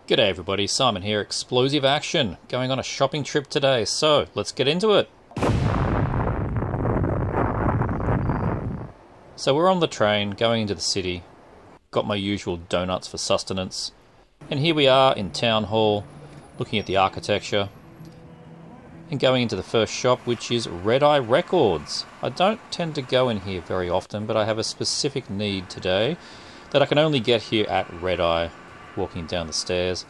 G'day everybody, Simon here, Explosive Action, going on a shopping trip today, so let's get into it. So we're on the train, going into the city, got my usual donuts for sustenance, and here we are in Town Hall, looking at the architecture, and going into the first shop, which is Red Eye Records. I don't tend to go in here very often, but I have a specific need today that I can only get here at Red Eye, walking down the stairs,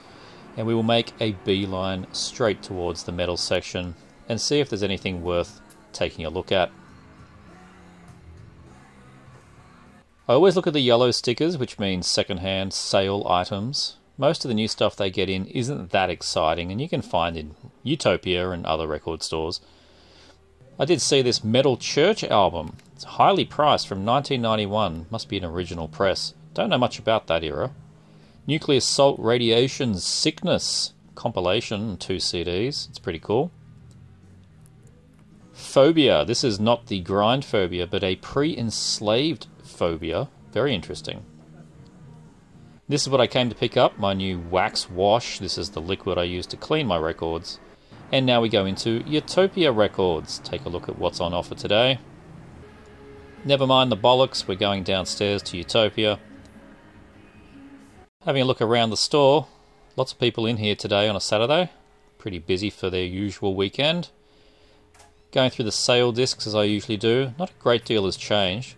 and we will make a beeline straight towards the metal section and see if there's anything worth taking a look at. I always look at the yellow stickers, which means second-hand sale items. Most of the new stuff they get in isn't that exciting, and you can find in Utopia and other record stores. I did see this Metal Church album. It's highly priced, from 1991, must be an original press. Don't know much about that era. Nuclear Salt Radiation Sickness compilation, 2 CDs. It's pretty cool. Phobia. This is not the grind phobia, but a pre-enslaved phobia. Very interesting. This is what I came to pick up, my new wax wash. This is the liquid I use to clean my records. And now we go into Utopia Records. Take a look at what's on offer today. Never mind the bollocks, we're going downstairs to Utopia. Having a look around the store, lots of people in here today on a Saturday. Pretty busy for their usual weekend. Going through the sale discs as I usually do. Not a great deal has changed.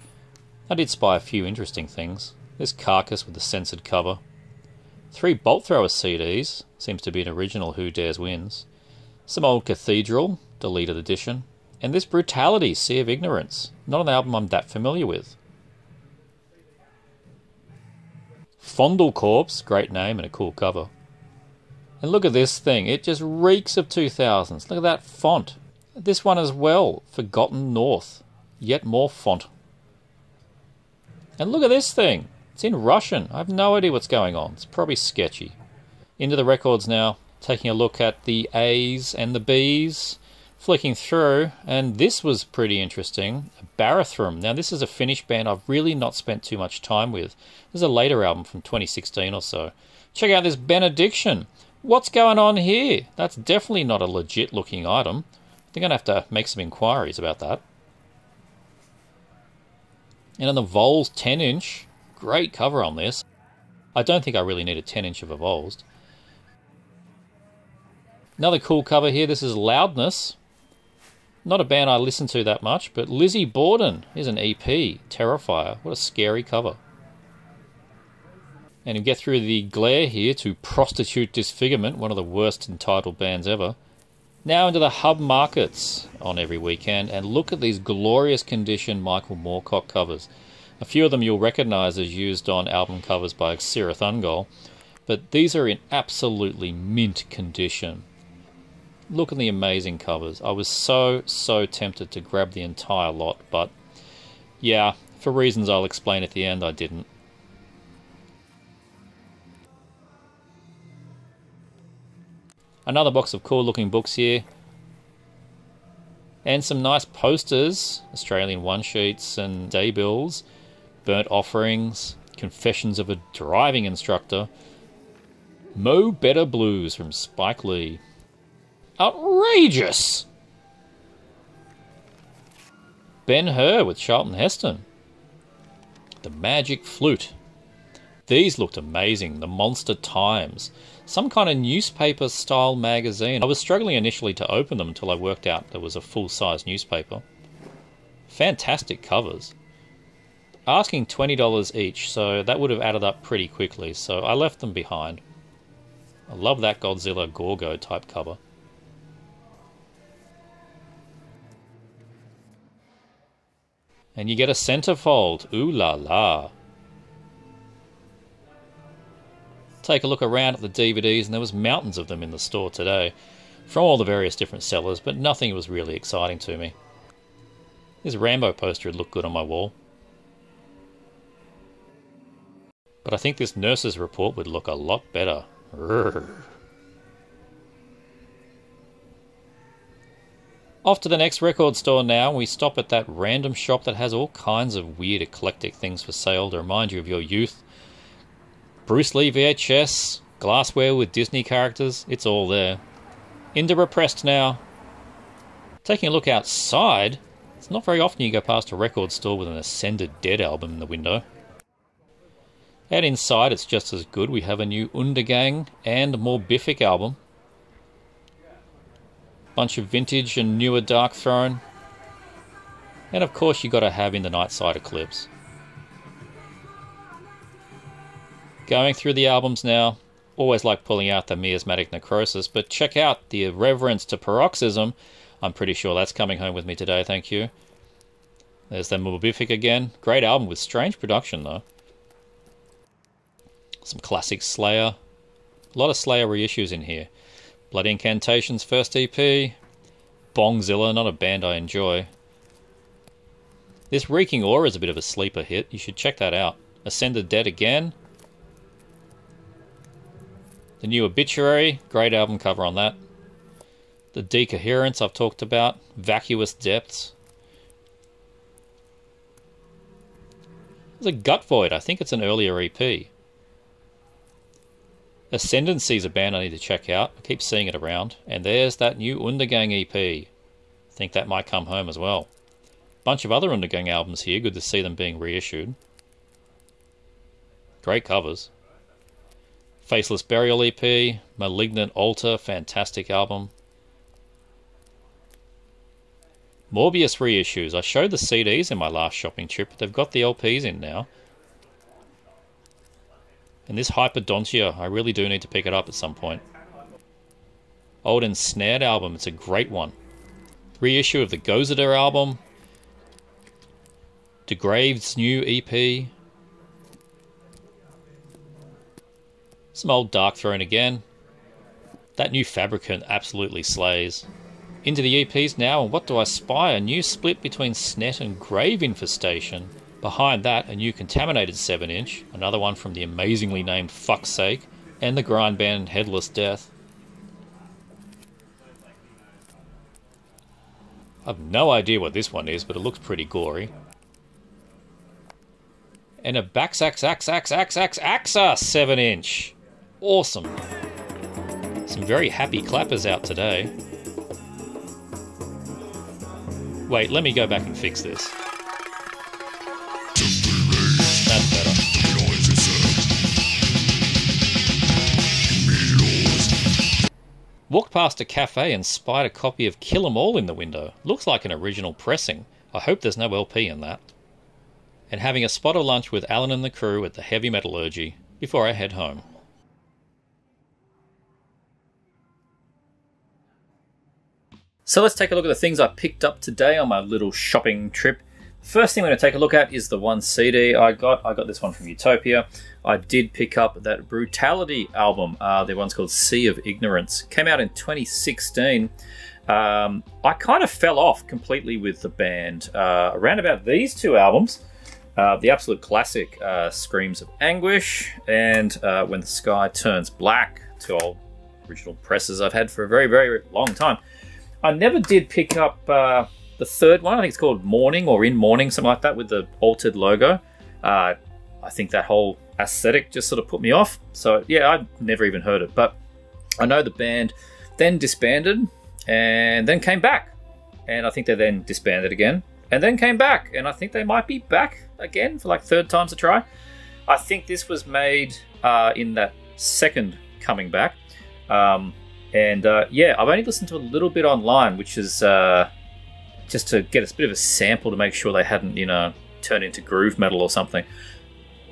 I did spy a few interesting things. This Carcass with the censored cover. 3 Bolt Thrower CDs. Seems to be an original Who Dares Wins. Some old Cathedral, deleted edition. And this Brutality, Sea of Ignorance. Not an album I'm that familiar with. Fondle Corpse, great name and a cool cover. And look at this thing, it just reeks of 2000s. Look at that font. This one as well, Forgotten North. Yet more font. And look at this thing, it's in Russian. I have no idea what's going on. It's probably sketchy. Into the records now, taking a look at the A's and the B's. Flicking through, and this was pretty interesting. Barathrum. Now this is a Finnish band I've really not spent too much time with. This is a later album from 2016 or so. Check out this Benediction. What's going on here? That's definitely not a legit looking item. They're going to have to make some inquiries about that. And on the Vols 10-inch, great cover on this. I don't think I really need a 10-inch of a Vols. Another cool cover here, this is Loudness. Not a band I listen to that much, but Lizzie Borden is an EP, Terrifier. What a scary cover. And you get through the glare here to Prostitute Disfigurement, one of the worst entitled bands ever. Now into the hub markets on every weekend, and look at these glorious condition Michael Moorcock covers. A few of them you'll recognise as used on album covers by Sirith Ungol, but these are in absolutely mint condition. Look at the amazing covers. I was so tempted to grab the entire lot, but yeah, for reasons I'll explain at the end, I didn't. Another box of cool looking books here. And some nice posters, Australian one-sheets and day bills, Burnt Offerings, Confessions of a Driving Instructor, Mo Better Blues from Spike Lee. Outrageous! Ben-Hur with Charlton Heston. The Magic Flute. These looked amazing. The Monster Times. Some kind of newspaper-style magazine. I was struggling initially to open them until I worked out there was a full-size newspaper. Fantastic covers. Asking $20 each, so that would have added up pretty quickly, so I left them behind. I love that Godzilla Gorgo type cover. And you get a centerfold. Ooh la la. Take a look around at the DVDs, and there was mountains of them in the store today. From all the various different sellers, but nothing was really exciting to me. This Rambo poster would look good on my wall. But I think this Nurse's Report would look a lot better. Rrr. Off to the next record store now. We stop at that random shop that has all kinds of weird eclectic things for sale to remind you of your youth. Bruce Lee VHS, Glassware with Disney characters, it's all there. Into repressed now. Taking a look outside, it's not very often you go past a record store with an Ascended Dead album in the window. And inside it's just as good. We have a new Undergang and Morbific album. Bunch of vintage and newer Dark Throne. And of course you got to have In the Nightside Eclipse. Going through the albums now. Always like pulling out the Miasmatic Necrosis, but check out the Irreverence to Paroxysm. I'm pretty sure that's coming home with me today, thank you. There's the Morbific again. Great album with strange production though. Some classic Slayer. A lot of Slayer reissues in here. Blood Incantations first EP. Bongzilla, not a band I enjoy. This Reeking Aura is a bit of a sleeper hit. You should check that out. Ascended Dead again. The new Obituary, great album cover on that. The Decoherence I've talked about. Vacuous Depths. There's a Gut Void, I think it's an earlier EP. Ascendancy is a band I need to check out. I keep seeing it around. And there's that new Undergang EP. Think that might come home as well. Bunch of other Undergang albums here. Good to see them being reissued. Great covers. Faceless Burial EP. Malignant Altar. Fantastic album. Morbius reissues. I showed the CDs in my last shopping trip, but they've got the LPs in now. And this Hyperdontia, I really do need to pick it up at some point. Old Ensnared album, it's a great one. Reissue of the Gozada album. DeGrave's new EP. Some old Dark Throne again. That new Fabricant absolutely slays. Into the EPs now, and what do I spy? A new split between Snet and Grave Infestation. Behind that, a new Contaminated 7-inch, another one from the amazingly named Fuck's Sake, and the grind band Headless Death. I've no idea what this one is, but it looks pretty gory. And a Baxaxa 7-inch. Awesome. Some very happy clappers out today. Wait, let me go back and fix this. That's better. Walked past a cafe and spied a copy of Kill 'Em All in the window. Looks like an original pressing. I hope there's no LP in that. And having a spot of lunch with Alan and the crew at the Heavy Metallurgy before I head home. So let's take a look at the things I picked up today on my little shopping trip. First thing I'm going to take a look at is the one CD I got. I got this one from Utopia. I did pick up that Brutality album. The one's called Sea of Ignorance. Came out in 2016. I kind of fell off completely with the band around about these two albums. The absolute classic Screams of Anguish and When the Sky Turns Black. Two old original presses I've had for a very, very long time. I never did pick up the third one. I think it's called Morning or In Morning, something like that, with the altered logo. I think that whole aesthetic just sort of put me off. So yeah, I'd never even heard it. But I know the band then disbanded and then came back. And I think they then disbanded again and then came back. And I think they might be back again for like third time's a try. I think this was made in that second coming back. Yeah, I've only listened to a little bit online, which is just to get a bit of a sample to make sure they hadn't, turned into groove metal or something.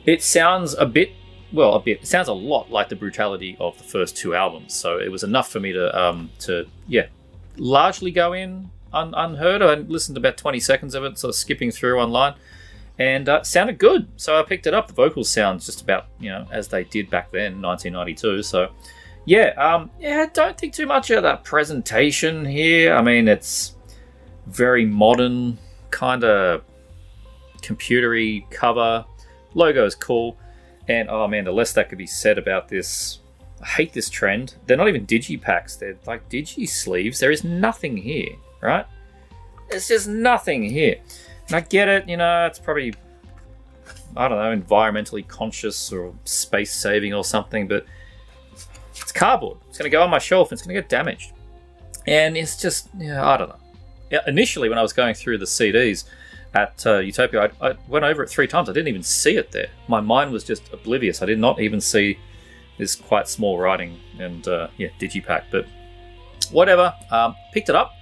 It sounds it sounds a lot like the Brutality of the first two albums. So it was enough for me to largely go in unheard. I listened to about 20 seconds of it, sort of skipping through online, and it sounded good. So I picked it up. The vocals sound just about, as they did back then, 1992. So I don't think too much of that presentation here. I mean, it's very modern, kind of computery cover. Logo is cool. And, oh man, the less that could be said about this. I hate this trend. They're not even digipacks. They're like digi sleeves. There is nothing here, right? There's just nothing here. And I get it, it's probably, I don't know, environmentally conscious or space saving or something, but It's cardboard. It's going to go on my shelf and it's going to get damaged. And it's just, yeah, I don't know. Initially, when I was going through the CDs at Utopia, I went over it 3 times. I didn't even see it there. My mind was just oblivious. I did not even see this quite small writing and, yeah, digipack. But whatever. Picked it up.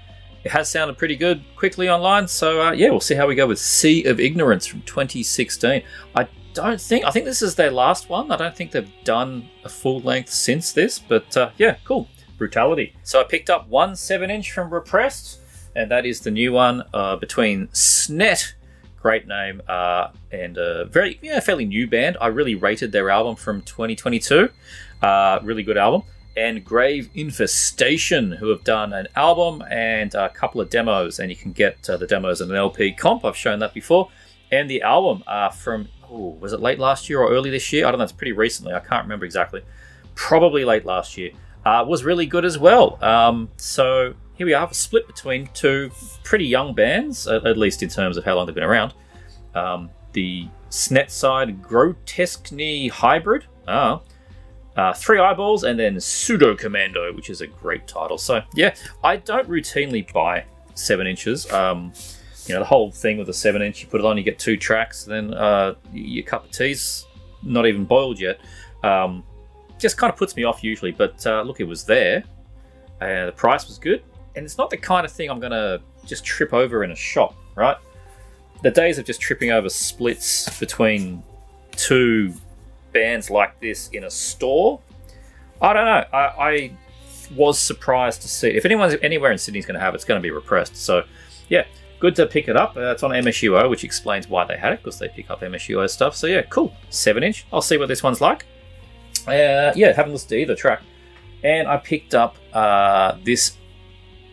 It has sounded pretty good quickly online. So, yeah, we'll see how we go with Sea of Ignorance from 2016. I think this is their last one. I don't think they've done a full length since this. But, yeah, cool. Brutality. So I picked up one 7-inch from Repressed. And that is the new one between Snet, great name, and a very fairly new band. I really rated their album from 2022, really good album. And Grave Infestation, who have done an album and a couple of demos, and you can get the demos in an LP comp. I've shown that before. And the album from, was it late last year or early this year? I don't know, it's pretty recently. I can't remember exactly. Probably late last year. Was really good as well. So here we are, a split between 2 pretty young bands, at least in terms of how long they've been around. The Snet side, Grotesquely Hybrid, 3 Eyeballs, and then Pseudo Commando, which is a great title. So yeah, I don't routinely buy 7 inches. You know, the whole thing with the 7-inch, you put it on, you get 2 tracks, then your cup of tea's not even boiled yet. Just kind of puts me off usually, but look, it was there. The price was good. And it's not the kind of thing I'm going to just trip over in a shop, right? The days of just tripping over splits between 2 bands like this in a store, I don't know. I was surprised to see. If anyone's anywhere in Sydney is going to have it, it's going to be Repressed. So, yeah, good to pick it up. It's on MSUO, which explains why they had it, because they pick up MSUO stuff. So, yeah, cool. 7-inch. I'll see what this one's like. Yeah, haven't listened to either track. And I picked up this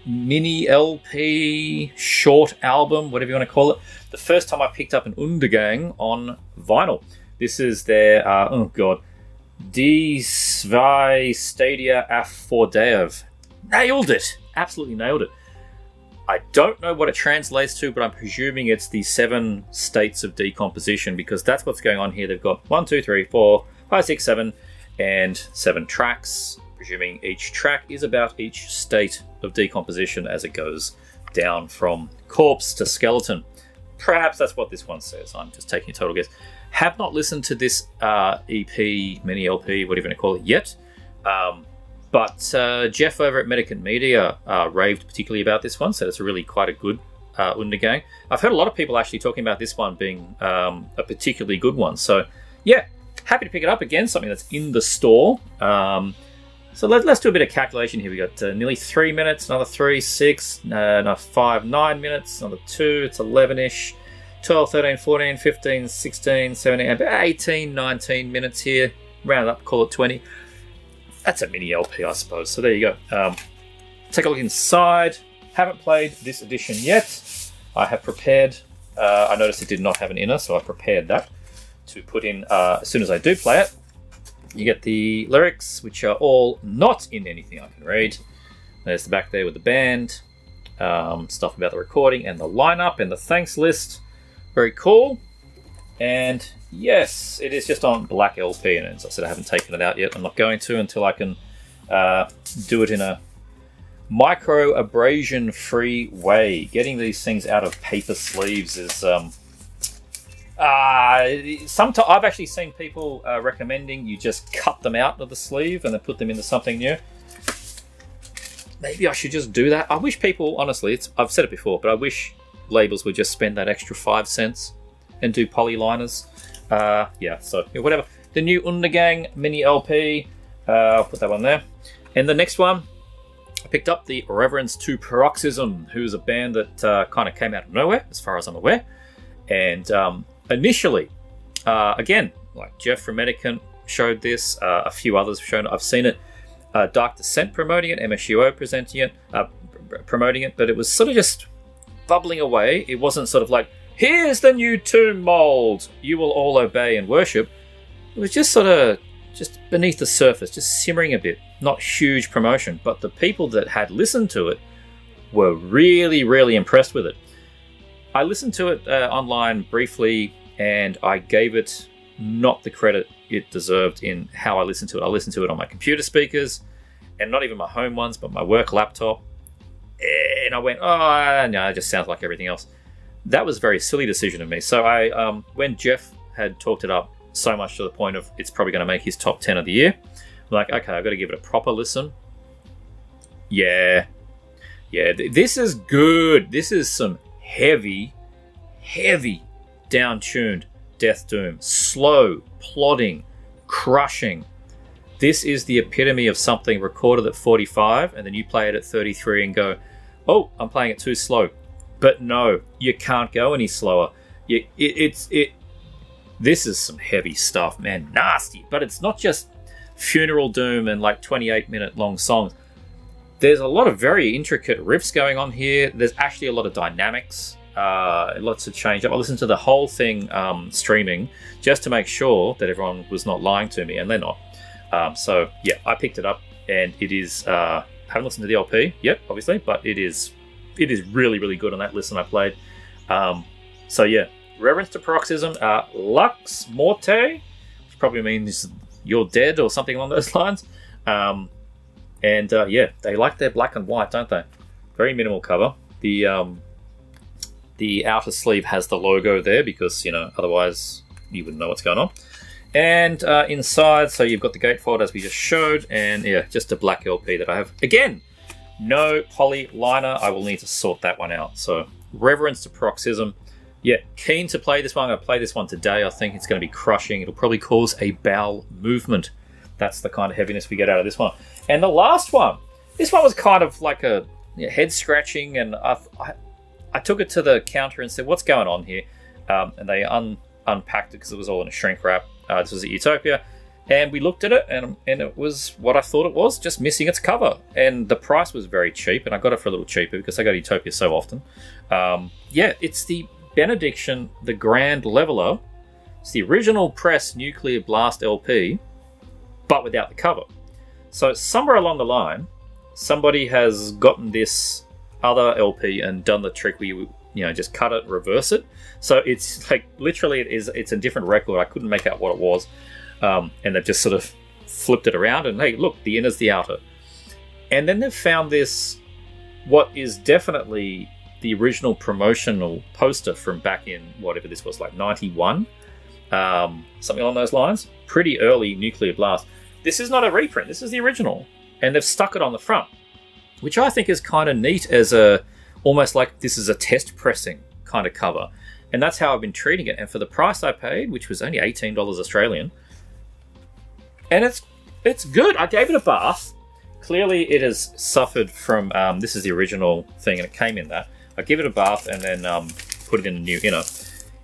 mini LP, short album, whatever you want to call it. The first time I picked up an Undergang on vinyl. This is their, Die Zwei Stadia Affordev. Nailed it! Absolutely nailed it. I don't know what it translates to, but I'm presuming it's the 7 states of decomposition, because that's what's going on here. They've got 1, 2, 3, 4, 5, 6, 7, and 7 tracks. Presuming each track is about each state of decomposition as it goes down from corpse to skeleton. Perhaps that's what this one says. I'm just taking a total guess. Have not listened to this EP, mini LP, whatever you want to call it, yet. But Jeff over at Medicant Media raved particularly about this one, said it's really quite a good Undergang. I've heard a lot of people actually talking about this one being a particularly good one. So, yeah, happy to pick it up again, something that's in the store. So let's do a bit of calculation here. We got nearly 3 minutes, another 3, 6, another 5, 9 minutes, another 2, it's 11-ish, 12, 13, 14, 15, 16, 17, about 18, 19 minutes here. Round it up, call it 20. That's a mini LP, I suppose. So there you go. Take a look inside. Haven't played this edition yet. I have prepared, I noticed it did not have an inner, so I prepared that to put in as soon as I do play it. You get the lyrics, which are all not in anything I can read. There's the back there with the band, stuff about the recording and the lineup and the thanks list. Very cool. And yes, it is just on black LP, and as I said, I haven't taken it out yet. I'm not going to until I can do it in a micro abrasion free way. Getting these things out of paper sleeves is sometimes I've actually seen people recommending you just cut them out of the sleeve and then put them into something new. Maybe I should just do that. I wish people, honestly, I've said it before, but I wish labels would just spend that extra 5 cents and do poly liners. Yeah, so yeah, whatever. The new Undergang mini LP, I'll put that one there. And the next one, I picked up the Reverence to Paroxysm, who's a band that kind of came out of nowhere, as far as I'm aware. And initially, again, like Jeff from Medicant showed this, a few others have shown it. I've seen it. Dark Descent promoting it, MSUO presenting it, promoting it, but it was sort of just bubbling away. It wasn't sort of like, here's the new tomb mold, you will all obey and worship. It was just sort of just beneath the surface, just simmering a bit. Not huge promotion, but the people that had listened to it were really, really impressed with it. I listened to it online briefly, and I gave it not the credit it deserved in how I listen to it. I listen to it on my computer speakers, and not even my home ones, but my work laptop. And I went, oh, no, it just sounds like everything else. That was a very silly decision of me. So I, when Jeff had talked it up so much to the point of it's probably going to make his top 10 of the year, I'm like, okay, I've got to give it a proper listen. Yeah, this is good. This is some heavy, down-tuned death doom. Slow, plodding, crushing. This is the epitome of something recorded at 45, and then you play it at 33 and go, oh, I'm playing it too slow. But no, you can't go any slower. This is some heavy stuff, man. Nasty. But it's not just funeral doom and like 28-minute long songs. There's a lot of very intricate riffs going on here. There's actually a lot of dynamics, lots of change up. I listened to the whole thing streaming just to make sure that everyone was not lying to me, and they're not. So yeah, I picked it up, and it is. Haven't listened to the LP yet, obviously, but it is really good on that listen I played. So yeah, reverence to paroxysm, Lux Morte, which probably means you're dead or something along those lines. Yeah, they like their black and white, don't they? Very minimal cover. The outer sleeve has the logo there because, you know, otherwise you wouldn't know what's going on. And inside, so you've got the gatefold as we just showed, and yeah, just a black LP that I have. Again, no poly liner. I will need to sort that one out. So reverence to paroxysm. Yeah, keen to play this one. I'm going to play this one today. I think it's going to be crushing. It'll probably cause a bowel movement. That's the kind of heaviness we get out of this one. And the last one, this one was kind of like a head scratching, and I took it to the counter and said, what's going on here? And they unpacked it because it was all in a shrink wrap. This was at Utopia. And we looked at it, and it was what I thought it was, just missing its cover. And the price was very cheap, and I got it for a little cheaper because I go to Utopia so often. Yeah, it's the Benediction, the Grand Leveler. It's the original press Nuclear Blast LP, but without the cover. So somewhere along the line, somebody has gotten this other LP and done the trick where you just cut it, reverse it. So it's like literally it's a different record. I couldn't make out what it was, and they've just sort of flipped it around. And hey, look, the inner's the outer. And then they've found this, what is definitely the original promotional poster from back in whatever this was, like 91, something along those lines. Pretty early Nuclear Blast. This is not a reprint. This is the original, and they've stuck it on the front, which I think is kind of neat as almost like this is a test pressing kind of cover. And that's how I've been treating it. And for the price I paid, which was only $18 Australian, and it's good. I gave it a bath. Clearly it has suffered from, this is the original thing and it came in that. I give it a bath and then put it in a new inner.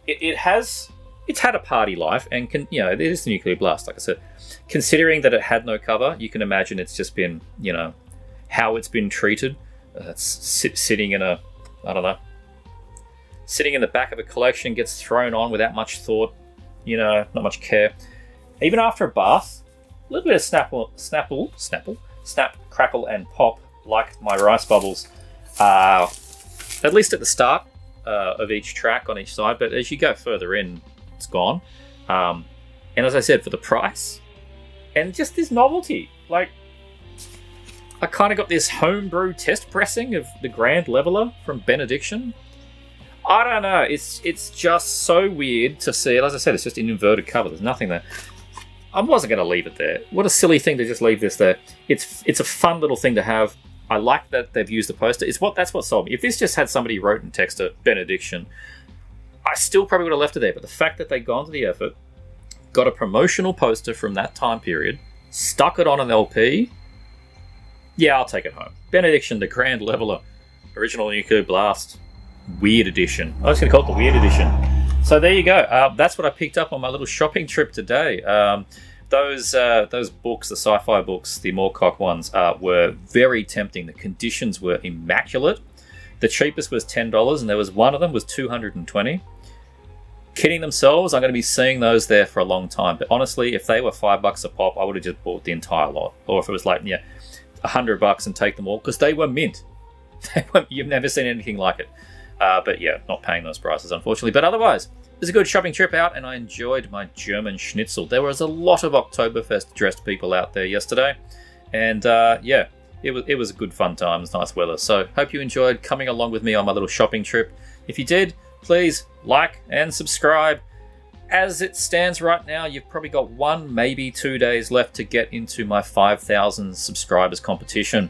It's had a party life, and it is the Nuclear Blast, like I said. Considering that it had no cover, you can imagine it's just been, how it's been treated. It's sitting in a, I don't know, sitting in the back of a collection, gets thrown on without much thought, not much care. Even after a bath, a little bit of snap, crackle, and pop, like my rice bubbles, at least at the start of each track on each side. But as you go further in, it's gone. And as I said, for the price and just this novelty, like I kind of got this homebrew test pressing of the Grand Leveler from Benediction. I don't know. It's just so weird to see it. As I said, it's just an inverted cover. There's nothing there. I wasn't going to leave it there. What a silly thing to just leave this there. It's a fun little thing to have. I like that they've used the poster. That's what sold me. If this just had somebody wrote in text a Benediction, I still probably would have left it there. But the fact that they've gone to the effort, got a promotional poster from that time period, stuck it on an LP, yeah, I'll take it home. Benediction, the Grand Leveler, original Nuclear Blast, Weird Edition. I was going to call it the Weird Edition. So there you go. That's what I picked up on my little shopping trip today. Those books, the sci-fi books, the Moorcock ones, were very tempting. The conditions were immaculate. The cheapest was $10, and there was one of them was $220. Kidding themselves, I'm going to be seeing those there for a long time. But honestly, if they were $5 a pop, I would have just bought the entire lot. Or if it was like, $100 and take them all, because they were mint. You've never seen anything like it. But yeah, not paying those prices, unfortunately. But otherwise, was a good shopping trip out, and I enjoyed my German schnitzel. There was a lot of Oktoberfest dressed people out there yesterday, and yeah, it was a good fun time. It was nice weather. So hope you enjoyed coming along with me on my little shopping trip. If you did, please like and subscribe. As it stands right now, you've probably got 1, maybe 2 days left to get into my 5,000 subscribers competition.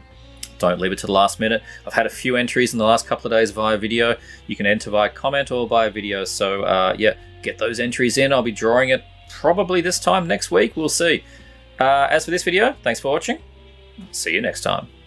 Don't leave it to the last minute. I've had a few entries in the last couple of days via video. You can enter via comment or via video. So yeah, get those entries in. I'll be drawing it probably this time next week. We'll see. As for this video, thanks for watching. See you next time.